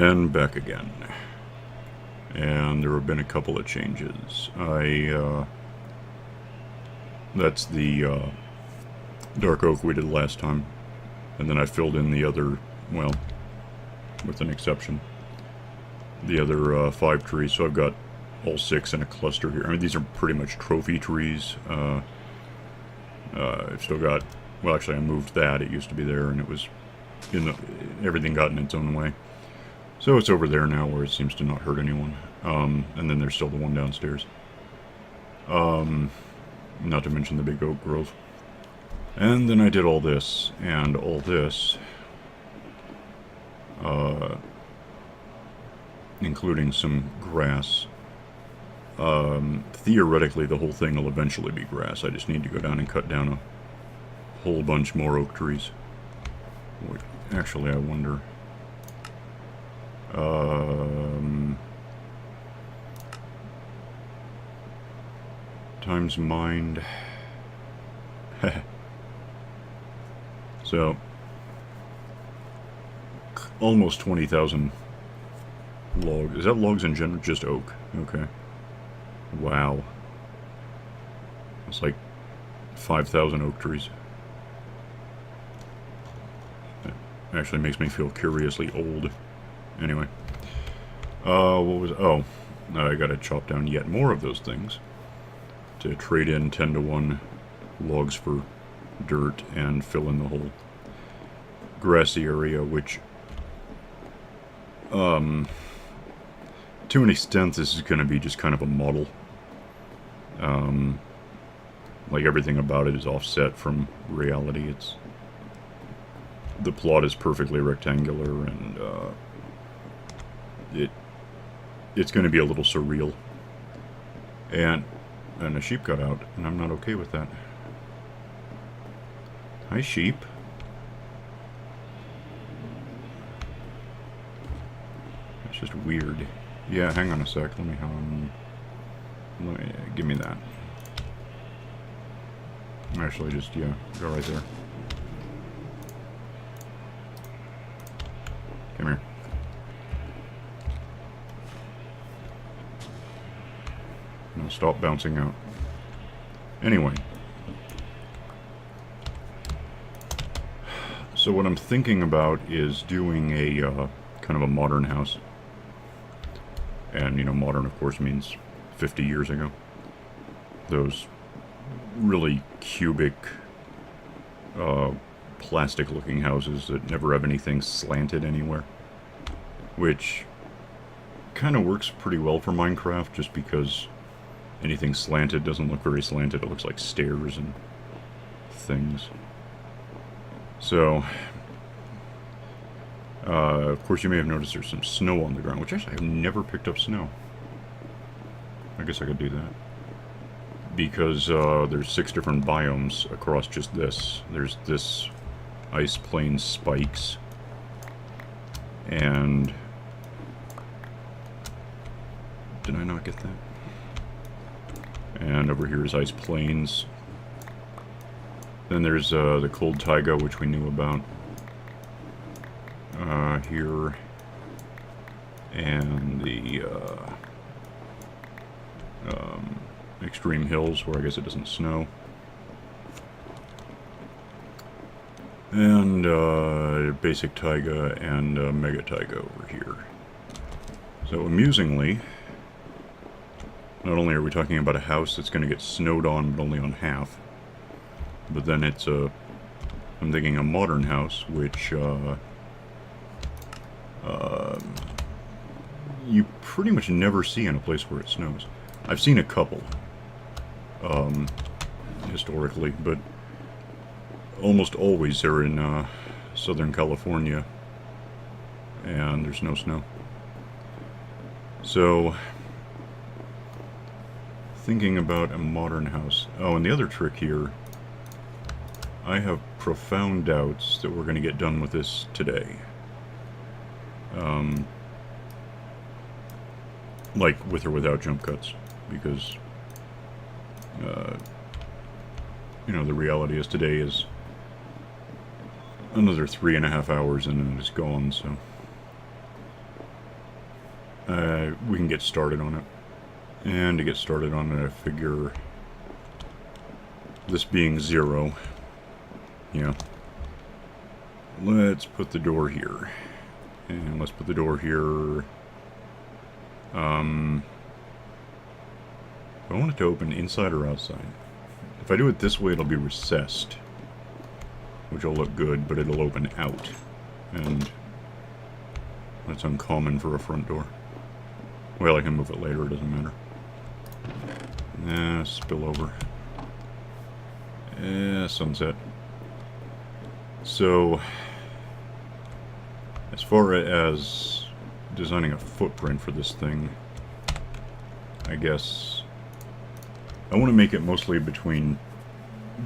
And back again. And there have been a couple of changes. That's the dark oak we did last time. And then I filled in the other, well, with an exception, the other 5 trees. So I've got all 6 in a cluster here. I mean, these are pretty much trophy trees. I've still got, well, actually I moved that. It used to be there, and it was everything got in its own way. So it's over there now where it seems to not hurt anyone. And then there's still the one downstairs. Not to mention the big oak grove. And then I did all this, and all this, including some grass. Theoretically, the whole thing will eventually be grass. I just need to go down and cut down a whole bunch more oak trees. Actually, I wonder... times mined. So, almost 20,000 logs. Is that logs in general? Just oak. Okay. Wow. It's like 5,000 oak trees. That actually makes me feel curiously old. Anyway. What was... Oh. I gotta chop down yet more of those things to trade in 10-to-1 logs for dirt and fill in the whole grassy area, which to an extent this is going to be just kind of a model. Like everything about it is offset from reality. The plot is perfectly rectangular, and it's going to be a little surreal. And a sheep got out, and I'm not okay with that. Hi, sheep. That's just weird. Yeah, hang on a sec. Let me give me that. Actually, just, yeah, go right there. Come here. No, stop bouncing out. Anyway. So what I'm thinking about is doing a kind of a modern house. And, you know, modern, of course, means 50 years ago. Those really cubic, plastic-looking houses that never have anything slanted anywhere. Which kind of works pretty well for Minecraft, just because anything slanted doesn't look very slanted. It looks like stairs and things. So, of course, you may have noticed there's some snow on the ground, which actually I've never picked up snow. I guess I could do that. Because there's 6 different biomes across just this. There's this ice plain spikes. And... did I not get that? And over here is ice plains. Then there's the cold taiga, which we knew about. Here. And the extreme hills, where I guess it doesn't snow. And basic taiga and mega taiga over here. So amusingly, not only are we talking about a house that's going to get snowed on, but only on half, but then it's I'm thinking a modern house, which you pretty much never see in a place where it snows. I've seen a couple, historically, but almost always they're in Southern California, and there's no snow. So, thinking about a modern house. Oh, and the other trick here, I have profound doubts that we're going to get done with this today. Like, with or without jump cuts, because, you know, the reality is today is another 3.5 hours and then it's gone, so... we can get started on it. And to get started on it, I figure this being 0, yeah, let's put the door here. And let's put the door here. I want it to open inside or outside. If I do it this way, it'll be recessed, which will look good, but it'll open out. And that's uncommon for a front door. Well, I can move it later, it doesn't matter. Spill over. Sunset. So, as far as designing a footprint for this thing, I guess I want to make it mostly between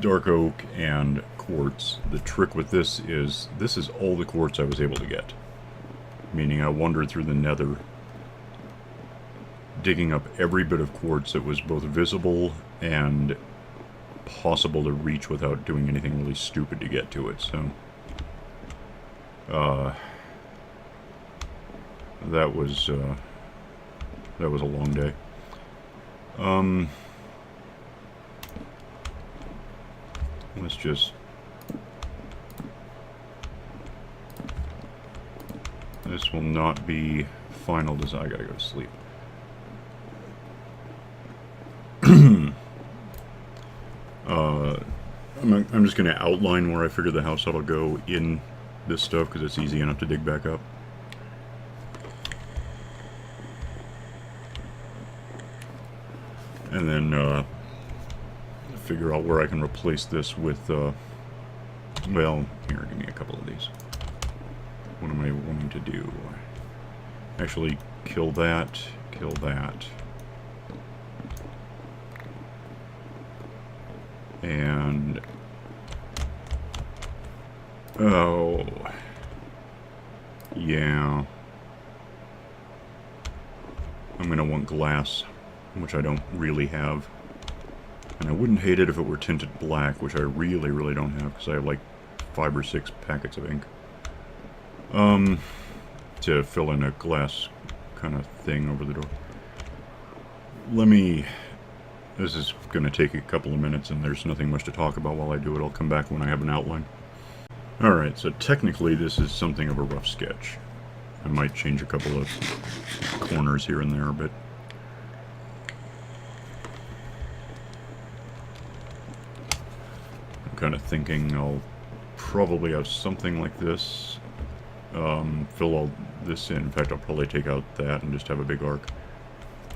dark oak and quartz. The trick with this is all the quartz I was able to get. Meaning I wandered through the nether, digging up every bit of quartz that was both visible and possible to reach without doing anything really stupid to get to it, so that was a long day. Let's just... This will not be final design. I gotta go to sleep. I'm just gonna outline where I figure the house ought to go in this stuff, because it's easy enough to dig back up. And then, figure out where I can replace this with, well, here, give me a couple of these. What am I wanting to do? Actually, kill that, kill that. And... oh... yeah. I'm gonna want glass, which I don't really have. And I wouldn't hate it if it were tinted black, which I really, really don't have, because I have like 5 or 6 packets of ink. To fill in a glass kind of thing over the door. This is going to take a couple of minutes, and there's nothing much to talk about while I do it. I'll come back when I have an outline. Alright, so technically this is something of a rough sketch. I might change a couple of corners here and there, but... I'm kind of thinking I'll probably have something like this. Fill all this in. In fact, I'll probably take out that and just have a big arc.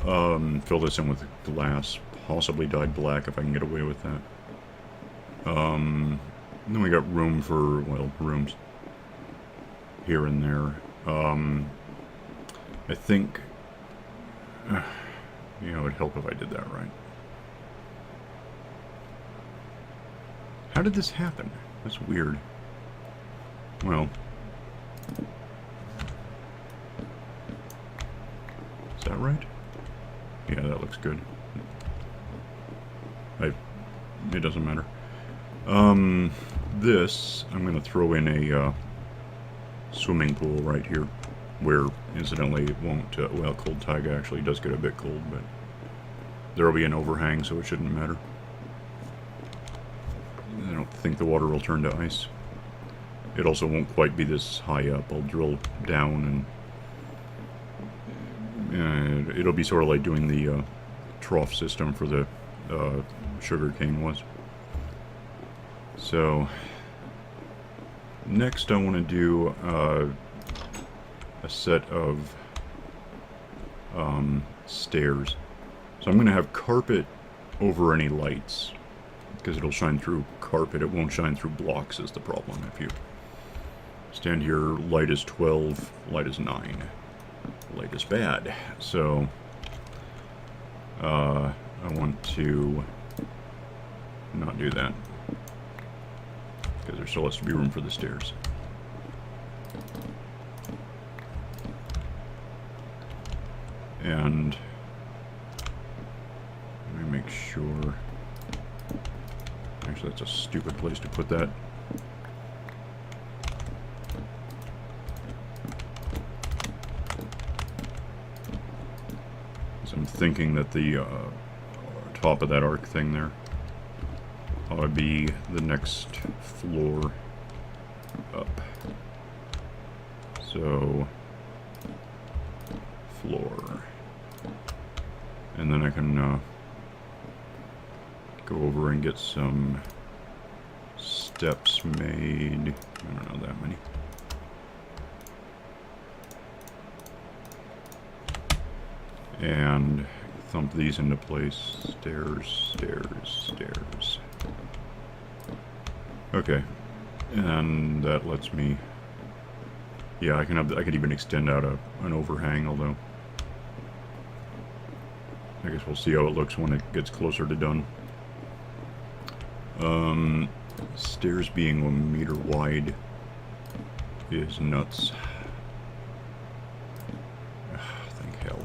Fill this in with glass, possibly dyed black if I can get away with that. Then we got room for, well, rooms here and there. I think, you know, it would help if I did that right. How did this happen? That's weird. Well... is that right? Yeah, that looks good. It doesn't matter. This, I'm going to throw in a swimming pool right here, where, incidentally, it won't, well, Cold Taiga actually does get a bit cold, but there will be an overhang, so it shouldn't matter. I don't think the water will turn to ice. It also won't quite be this high up. I'll drill down and it'll be sort of like doing the trough system for the sugar cane was. So next I want to do a set of stairs. So I'm going to have carpet over any lights, because it'll shine through carpet. It won't shine through blocks is the problem. If you stand here, light is 12, light is 9. Light is bad. So I want to not do that, because there still has to be room for the stairs. And let me make sure. Actually, that's a stupid place to put that. So I'm thinking that the top of that arc thing there ought to be the next floor up. So, floor. And then I can go over and get some steps made. I don't know that many. And thump these into place. Stairs, stairs, stairs. Okay. And that lets me... Yeah, I could even extend out an overhang, although... I guess we'll see how it looks when it gets closer to done. Stairs being 1 meter wide is nuts. Thank hell.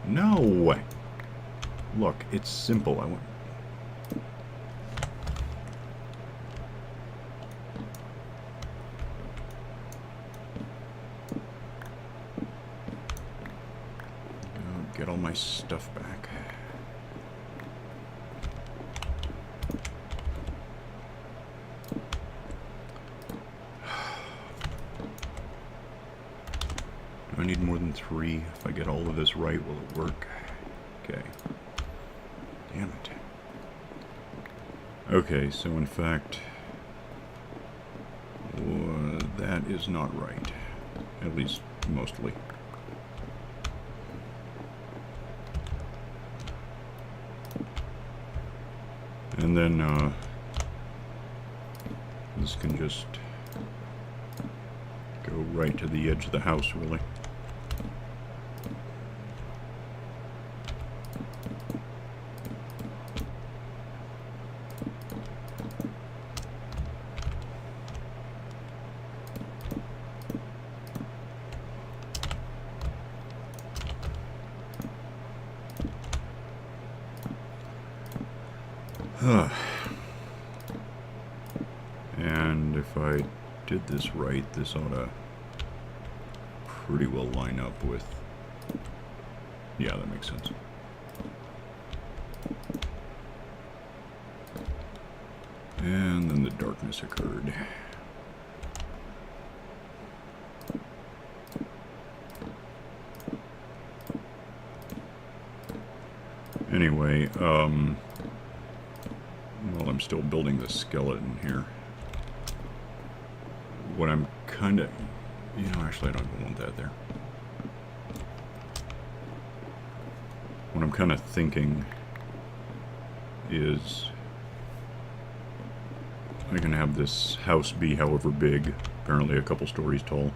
No! Look, it's simple. I want... Get all my stuff back. Do I need more than 3? If I get all of this right, will it work? Okay. Damn it. Okay, so in fact, that is not right. At least, mostly. And then, this can just go right to the edge of the house, really. And if I did this right, this ought to pretty well line up with... Yeah, that makes sense. And then the darkness occurred. Anyway, well, I'm still building the skeleton here. What I'm kind of... You know, actually, I don't even want that there. What I'm kind of thinking is... I can have this house be however big, apparently a couple stories tall,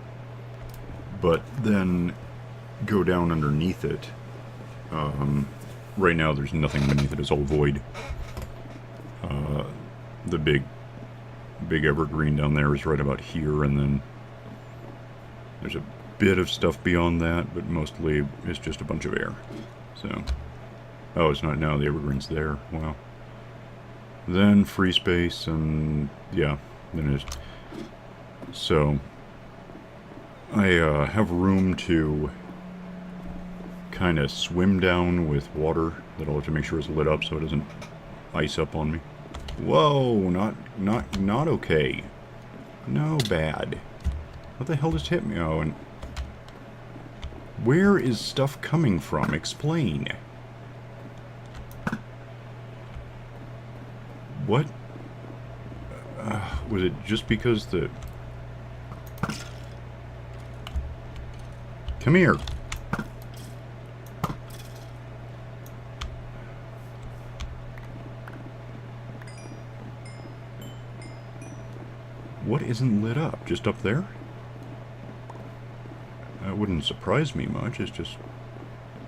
but then go down underneath it. Right now there's nothing beneath it, it's all void. The big evergreen down there is right about here, and then there's a bit of stuff beyond that, but mostly it's just a bunch of air. So, oh, it's not now, the evergreen's there. Wow. Then free space, and yeah, then it's... So, I have room to kind of swim down with water that I'll have to make sure it's lit up so it doesn't ice up on me. Whoa, not okay. No, bad. What the hell just hit me? Oh, and... Where is stuff coming from? Explain. What? Was it just because the... Come here. What isn't lit up? Just up there? That wouldn't surprise me much. It's just...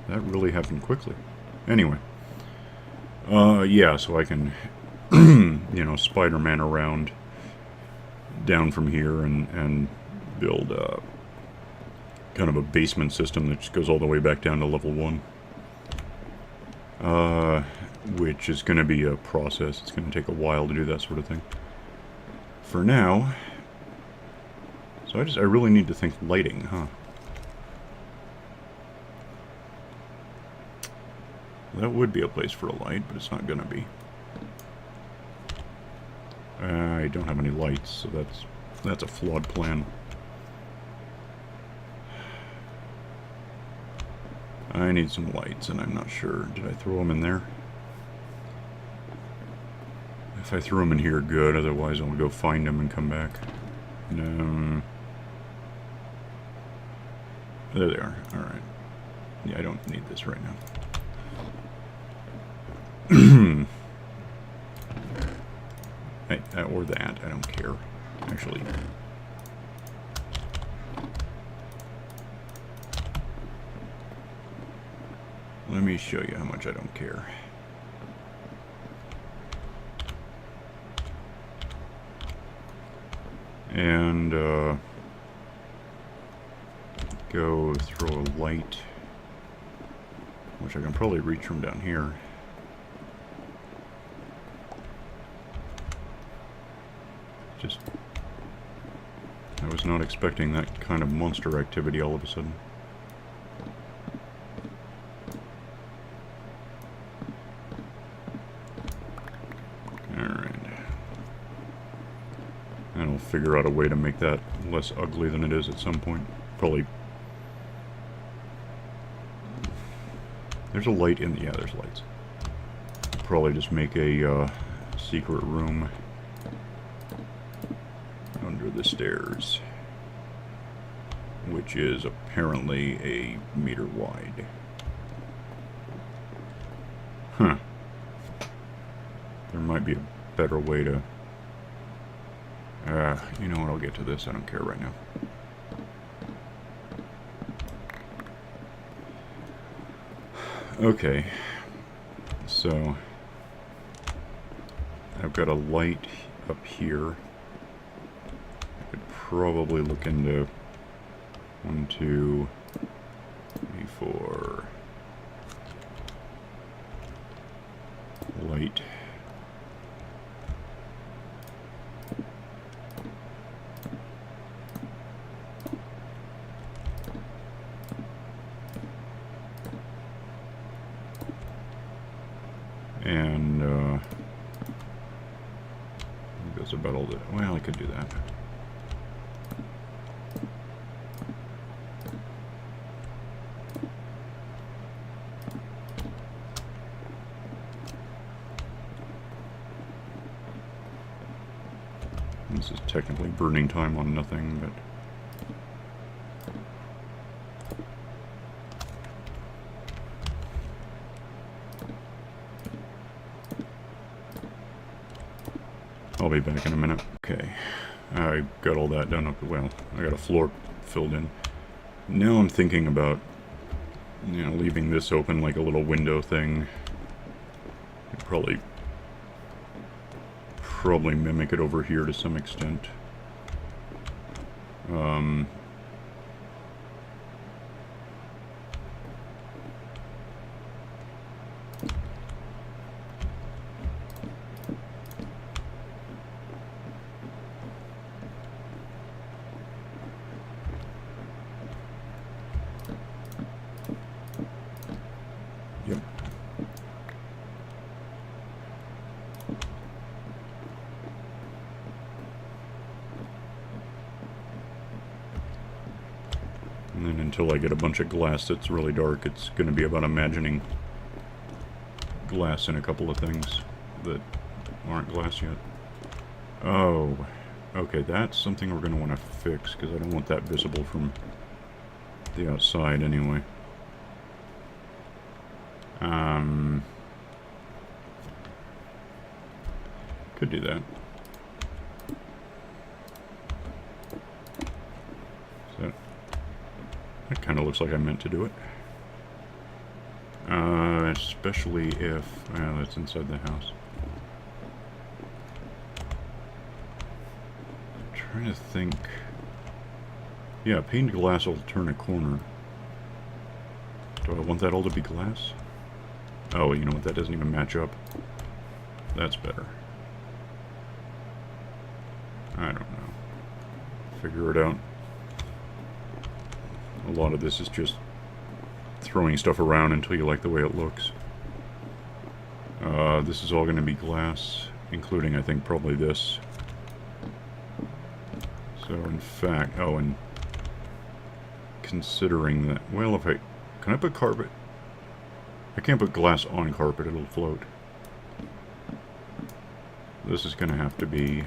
That really happened quickly. Anyway. Yeah, so I can... you know, Spider-Man around down from here and build kind of a basement system that just goes all the way back down to level 1. Which is going to be a process. It's going to take a while to do that sort of thing. For now, so I really need to think lighting, huh? that would be a place for a light, but it's not gonna be. I don't have any lights, so that's a flawed plan. I need some lights, and I'm not sure. Did I throw them in there? If I threw them in here, good. Otherwise, I'll go find them and come back. No. There they are. Alright. Yeah, I don't need this right now. Or that. I don't care. Actually. Let me show you how much I don't care. And, go throw a light, which I can probably reach from down here. Just, I was not expecting that kind of monster activity all of a sudden. Alright. And I'll figure out a way to make that less ugly than it is at some point. Probably. There's a light in the... Yeah, there's lights. Probably just make a secret room under the stairs, which is apparently a meter wide. Huh. There might be a better way to... you know what, I'll get to this. I don't care right now. Okay. So, I've got a light up here. I could probably look into 1, 2, 3, 4. Light. And, that's about all that. Well, I could do that. This is technically burning time on nothing, but... I'll be back in a minute. Okay, I got all that done up. Well, I got a floor filled in. Now I'm thinking about, you know, leaving this open like a little window thing. Probably mimic it over here to some extent. Yep. And then until I get a bunch of glass that's really dark, it's going to be about imagining glass in a couple of things that aren't glass yet. Oh, okay, that's something we're going to want to fix, because I don't want that visible from the outside anyway. Could do that. So that kind of looks like I meant to do it. Especially if... well, that's inside the house. I'm trying to think... yeah, painted glass will turn a corner. Do I want that all to be glass? Oh, you know what? That doesn't even match up. That's better. I don't know. Figure it out. A lot of this is just throwing stuff around until you like the way it looks. This is all going to be glass, including, I think, probably this. So, in fact... Oh, and... considering that... Well, if I... Can I put carpet? I can't put glass on carpet, it'll float. This is going to have to be...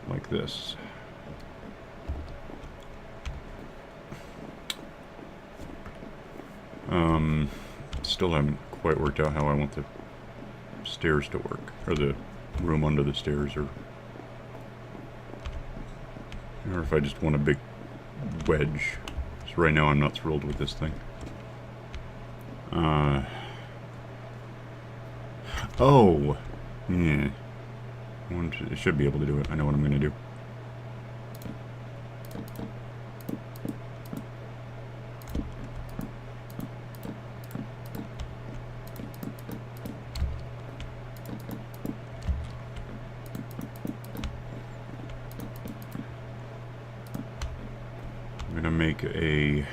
like this. Still haven't quite worked out how I want the stairs to work, or the room under the stairs, or if I just want a big wedge. So right now I'm not thrilled with this thing. Oh! Yeah. I should be able to do it. I know what I'm going to do. I'm going to make a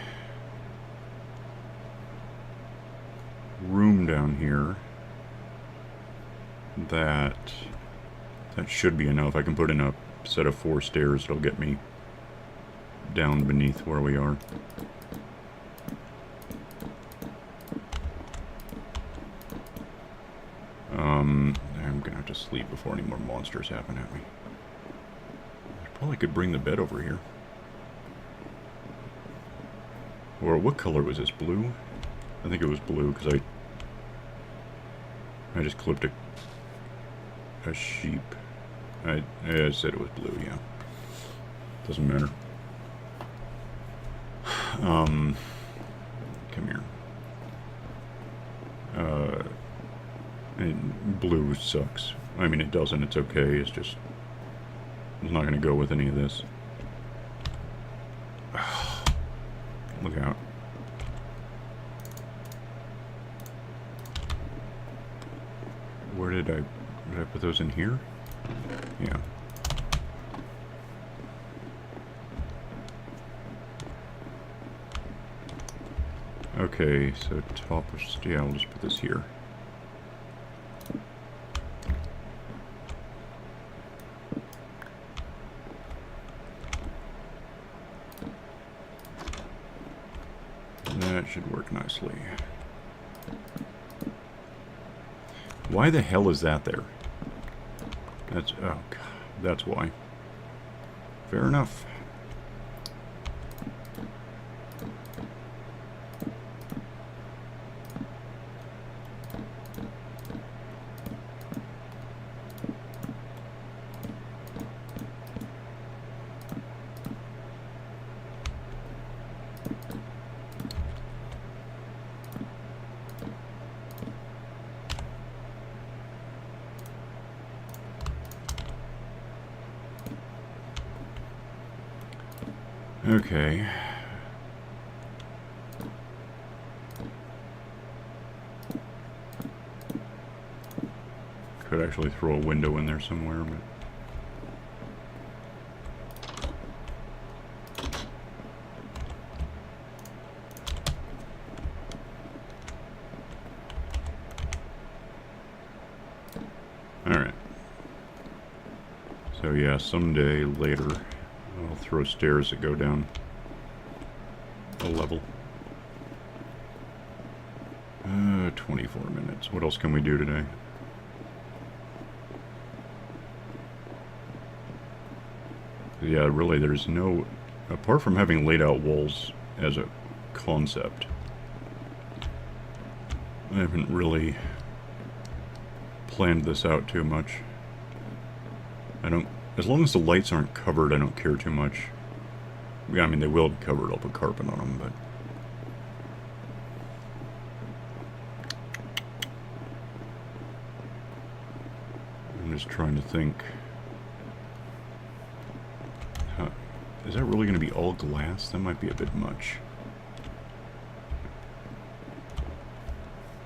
room down here that should be enough. I can put in a set of 4 stairs that'll get me down beneath where we are. I'm gonna have to sleep before any more monsters happen at me. I probably could bring the bed over here. Or what color was this? Blue? I think it was blue because I just clipped a sheep. I said it was blue, yeah. Doesn't matter. Come here. Blue sucks. I mean, it doesn't. It's okay. It's just... I'm not going to go with any of this. Look out. Where did I put those in here? Yeah. Okay, so top of... Yeah, I'll just put this here. That should work nicely. Why the hell is that there? That's... oh, God. That's why. Fair enough. Okay. Could actually throw a window in there somewhere, but... Alright. So yeah, someday later... I'll throw stairs that go down a level. 24 minutes. What else can we do today? Yeah, really, there's no... Apart from having laid out walls as a concept, I haven't really planned this out too much. I don't... As long as the lights aren't covered, I don't care too much. I mean, they will be covered. I'll put carpet on them, but... I'm just trying to think... Is that really going to be all glass? That might be a bit much.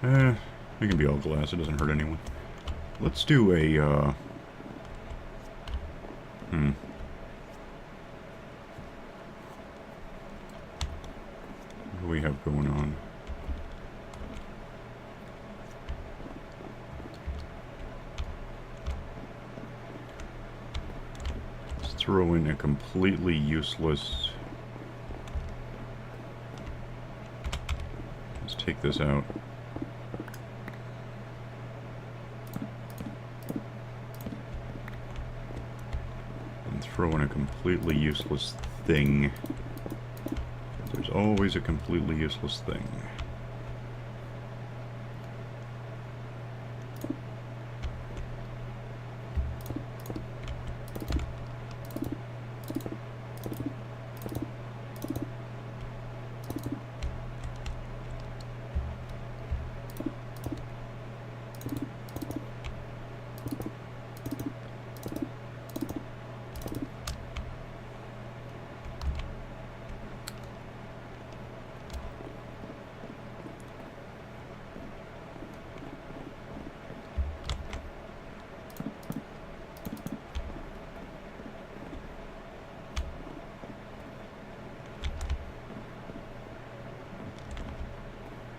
It can be all glass. It doesn't hurt anyone. Let's do a... What do we have going on? throw in a completely useless... Let's take this out. And throw in a completely useless thing. There's always a completely useless thing.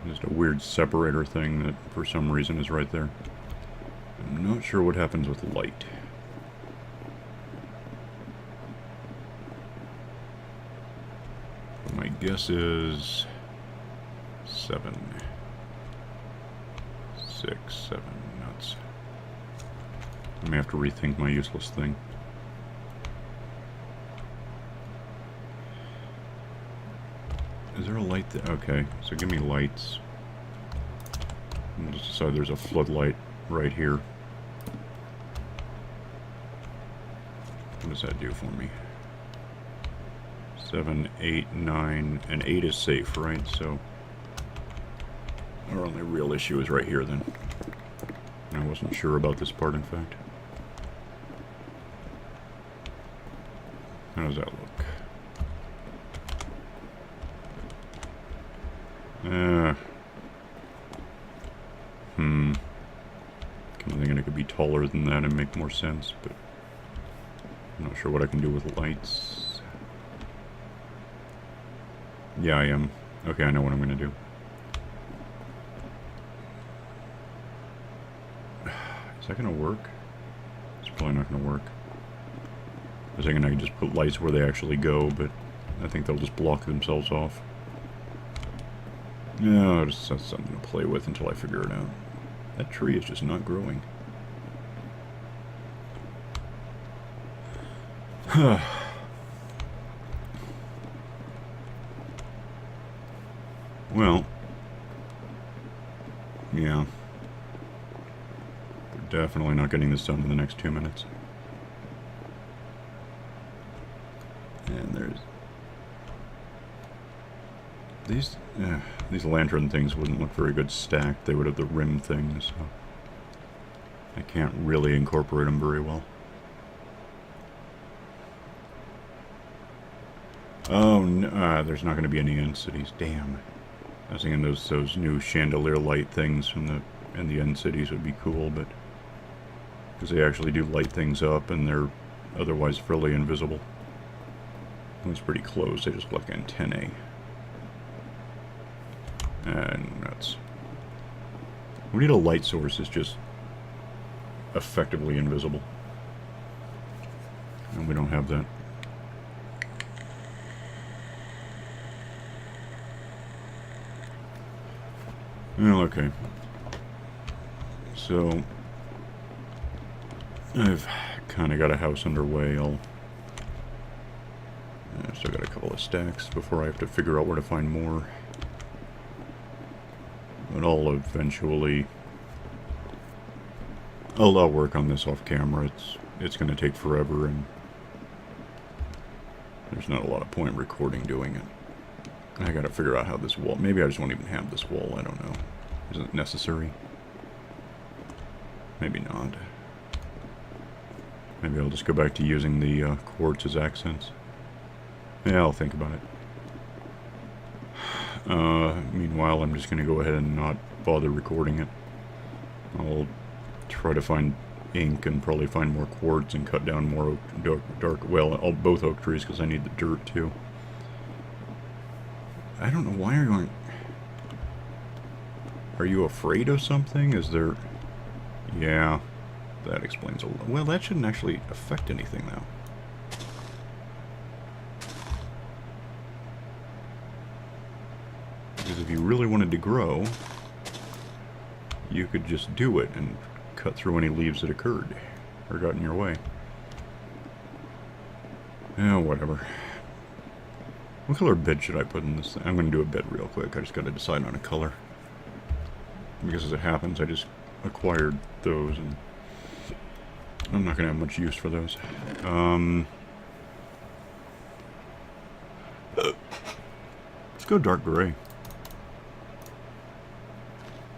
Just a weird separator thing that for some reason is right there. I'm not sure what happens with light. My guess is 7. 6, 7, nuts. I may have to rethink my useless thing. Is there a light there? Okay, so give me lights. We'll just decide there's a floodlight right here. What does that do for me? 7, 8, 9, and 8 is safe, right? So our only real issue is right here then. I wasn't sure about this part, in fact. How does that look? I'm thinking it could be taller than that and make more sense, but I'm not sure what I can do with lights. Yeah, I am. Okay, I know what I'm going to do. Is that going to work? It's probably not going to work. I was thinking I could just put lights where they actually go, but I think they'll just block themselves off. No, just that's something to play with until I figure it out. That tree is just not growing. Well, yeah. We're definitely not getting this done in the next 2 minutes. And there's... These lantern things wouldn't look very good stacked. They would have the rim things, so I can't really incorporate them very well. Oh, no, there's not going to be any end cities. Damn. I was thinking those new chandelier light things from the end cities would be cool, but because they actually do light things up and they're otherwise fairly invisible. It's pretty close. They just look like antennae. And nuts. We need a light source that's just effectively invisible. And we don't have that. Well, okay. So, I've kind of got a house underway. I've still got a couple of stacks before I have to figure out where to find more. But I'll eventually... I'll work on this off camera. It's going to take forever, and there's not a lot of point recording doing it. I gotta figure out how this wall... Maybe I just won't even have this wall. I don't know. Is it necessary? Maybe not. Maybe I'll just go back to using the quartz as accents. Yeah, I'll think about it. Meanwhile, I'm just going to go ahead and not bother recording it. I'll try to find ink and probably find more quartz and cut down more both oak trees because I need the dirt too. I don't know why you're going... Are you afraid of something? Is there... Yeah, that explains a lot. Well, that shouldn't actually affect anything, though. Because if you really wanted to grow, you could just do it and cut through any leaves that occurred or got in your way. Oh, whatever. What color bed should I put in this thing? I'm going to do a bed real quick. I just got to decide on a color. Because as it happens, I just acquired those, and I'm not going to have much use for those. Let's go dark gray.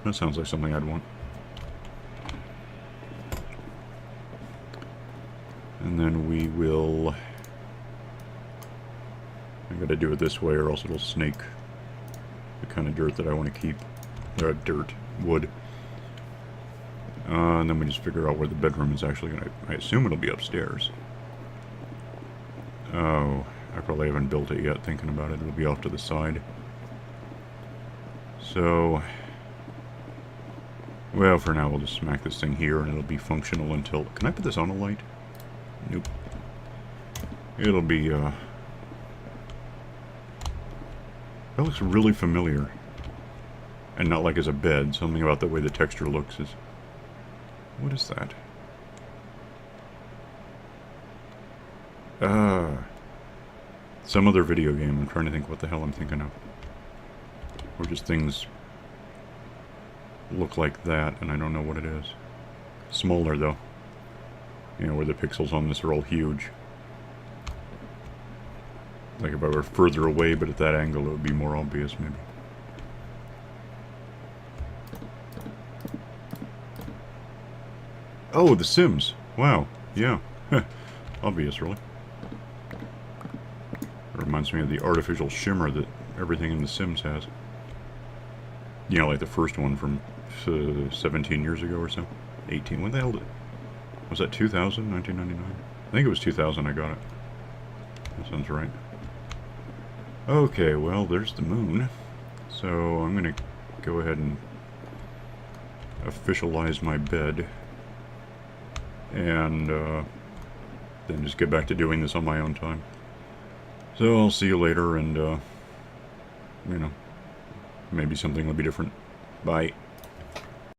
That sounds like something I'd want. And then we will... I gotta do it this way or else it'll snake the kind of dirt that I want to keep. Wood. And then we just figure out where the bedroom is actually gonna... I assume it'll be upstairs. Oh, I probably haven't built it yet, thinking about it. It'll be off to the side. So... well, for now we'll just smack this thing here and it'll be functional until... Can I put this on a light? Nope. It'll be, that looks really familiar. And not like as a bed. Something about the way the texture looks is... What is that? Some other video game. I'm trying to think what the hell I'm thinking of. Or just things look like that, and I don't know what it is. Smaller, though. You know, where the pixels on this are all huge. Like if I were further away, but at that angle it would be more obvious, maybe. Oh, The Sims. Wow. Yeah. Obvious, really. It reminds me of the artificial shimmer that everything in The Sims has. You know, like the first one from 17 years ago or so. 18. When the hell did... Was that 2000? 1999? I think it was 2000 I got it. That sounds right. Okay, well, there's the moon. So I'm going to go ahead and officialize my bed. And then just get back to doing this on my own time. So I'll see you later, and, you know, maybe something will be different. Bye.